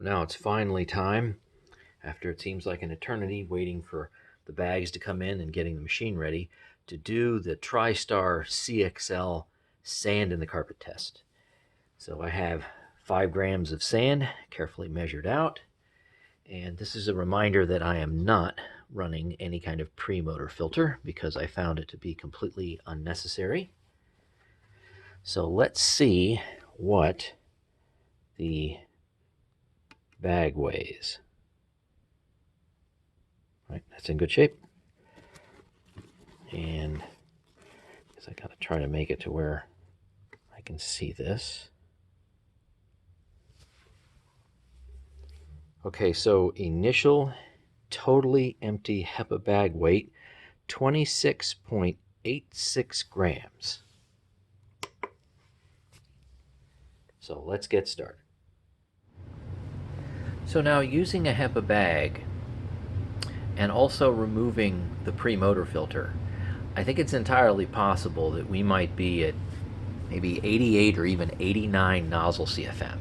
Now it's finally time, after it seems like an eternity waiting for the bags to come in and getting the machine ready, to do the TriStar CXL sand in the carpet test. So I have 5 grams of sand carefully measured out, and this is a reminder that I am not running any kind of pre-motor filter because I found it to be completely unnecessary. So let's see what the bag weighs. Right, that's in good shape. And I guess I gotta try to make it to where I can see this. Okay, so initial totally empty HEPA bag weight, 26.86 grams. So let's get started. So now, using a HEPA bag and also removing the pre-motor filter, I think it's entirely possible that we might be at maybe 88 or even 89 nozzle CFM,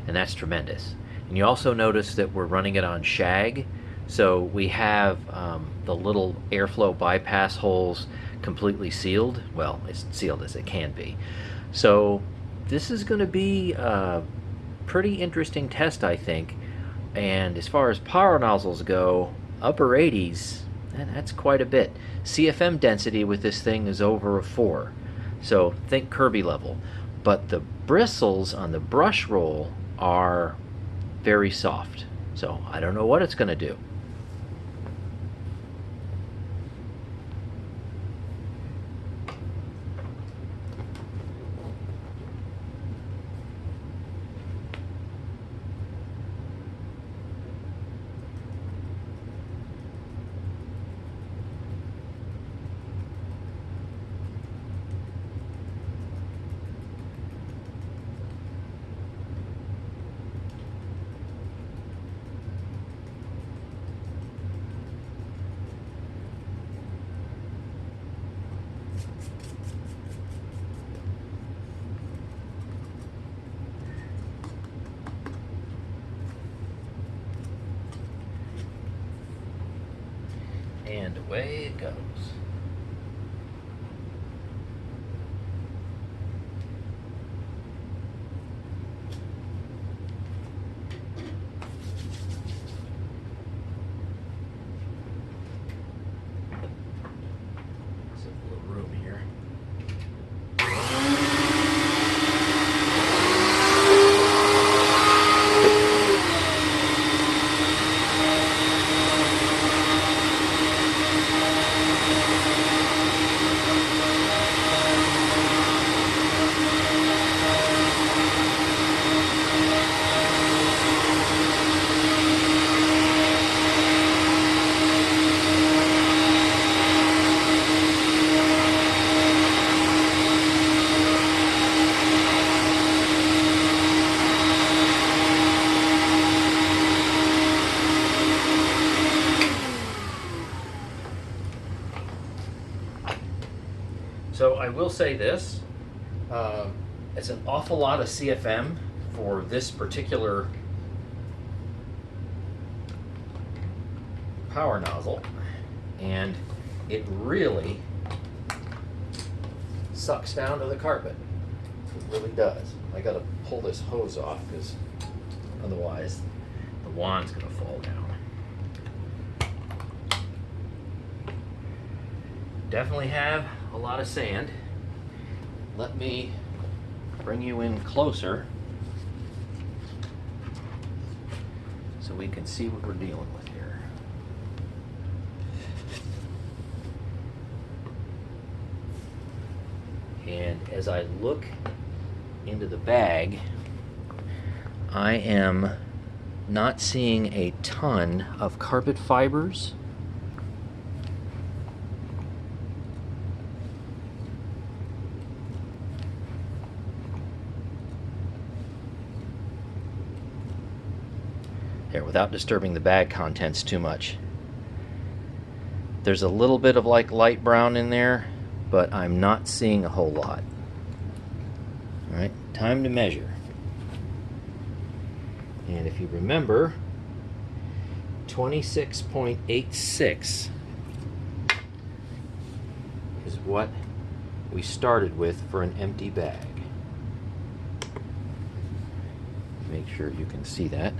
and that's tremendous. And you also notice that we're running it on shag, so we have the little airflow bypass holes completely sealed. Well, as sealed as it can be. So this is going to be a pretty interesting test, I think. And as far as power nozzles go, upper 80s, that's quite a bit. CFM density with this thing is over a 4. So think Kirby level. But the bristles on the brush roll are very soft. So I don't know what it's going to do. And away it goes. There's a little room here. So I will say this, it's an awful lot of CFM for this particular power nozzle, and it really sucks down to the carpet. It really does. I gotta pull this hose off because otherwise the wand's gonna fall down. Definitely have a lot of sand. Let me bring you in closer so we can see what we're dealing with here. And as I look into the bag, I am not seeing a ton of carpet fibers. There, without disturbing the bag contents too much. There's a little bit of like light brown in there, but I'm not seeing a whole lot. All right, time to measure. And if you remember, 26.86 is what we started with for an empty bag. Make sure you can see that.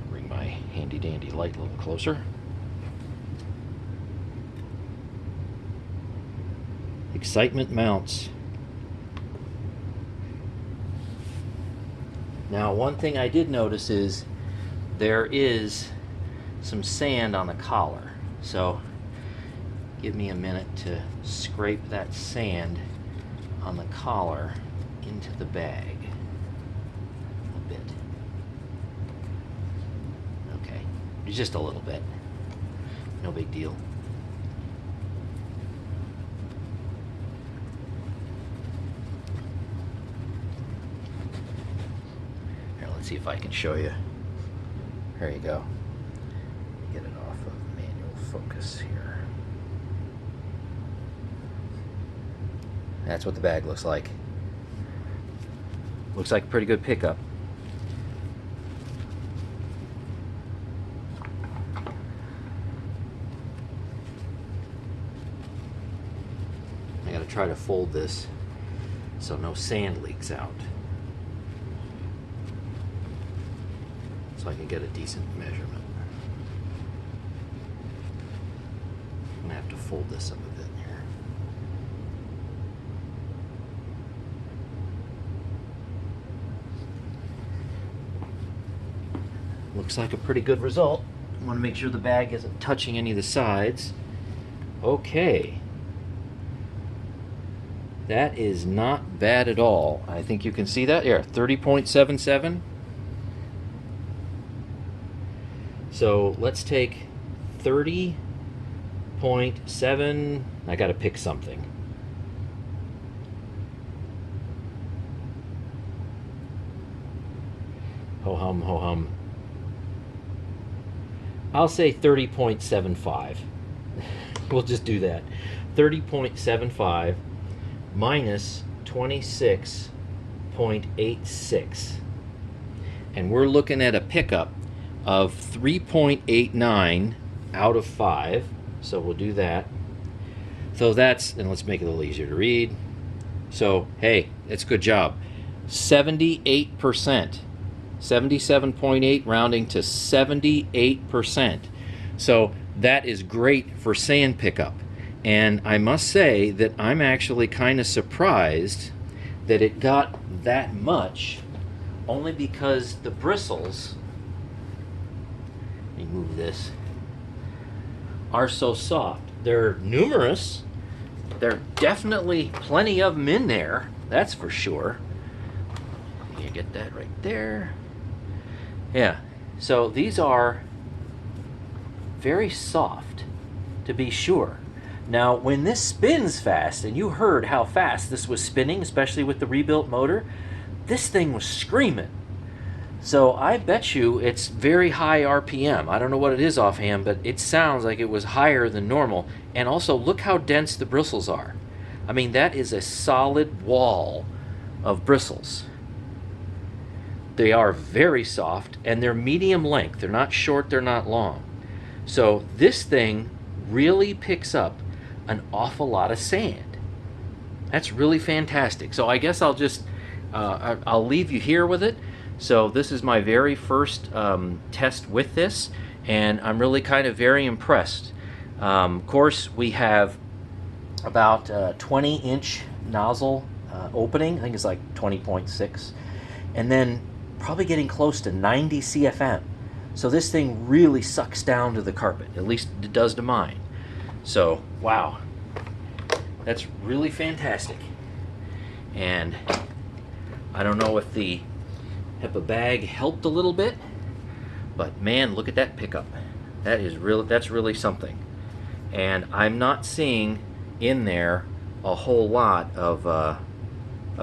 Bring my handy dandy light a little closer. Excitement mounts. Now, one thing I did notice is there is some sand on the collar. So give me a minute to scrape that sand on the collar into the bag a bit. Okay, just a little bit. No big deal. See if I can show you. There you go. Get it off of manual focus here. That's what the bag looks like. Looks like a pretty good pickup. I gotta try to fold this so no sand leaks out, so I can get a decent measurement. I'm gonna have to fold this up a bit here. Looks like a pretty good result. I want to make sure the bag isn't touching any of the sides. Okay. That is not bad at all. I think you can see that here, 30.77. So let's take 30.7. I got to pick something. Ho hum, ho hum. I'll say 30.75. We'll just do that. 30.75 minus 26.86. And we're looking at a pickup of 3.89 out of 5. So we'll do that. So that's, and let's make it a little easier to read. So, hey, it's a good job. 78%. 77.8 rounding to 78%. So that is great for sand pickup. And I must say that I'm actually kind of surprised that it got that much, only because the bristles, let me move this, are so soft. They're numerous. There are definitely plenty of them in there, that's for sure. You get that right there. Yeah, so these are very soft, to be sure. Now, when this spins fast, and you heard how fast this was spinning, especially with the rebuilt motor, this thing was screaming. So I bet you it's very high RPM. I don't know what it is offhand, but it sounds like it was higher than normal. And also, look how dense the bristles are. I mean, that is a solid wall of bristles. They are very soft, and they're medium length. They're not short, they're not long. So this thing really picks up an awful lot of sand. That's really fantastic. So I guess I'll just, I'll leave you here with it. So this is my very first test with this, and I'm really kind of very impressed. Of course, we have about 20-inch nozzle opening. I think it's like 20.6. And then probably getting close to 90 CFM. So this thing really sucks down to the carpet, at least it does to mine. So, wow, that's really fantastic. And I don't know if the HEPA bag helped a little bit, but man, look at that pickup. That's really something. And I'm not seeing in there a whole lot of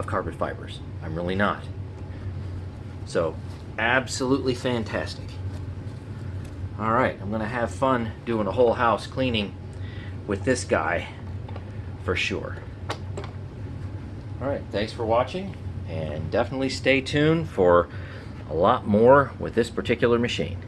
carpet fibers. I'm really not. So, absolutely fantastic. All right, I'm gonna have fun doing a whole house cleaning with this guy for sure. All right, thanks for watching, and definitely stay tuned for a lot more with this particular machine.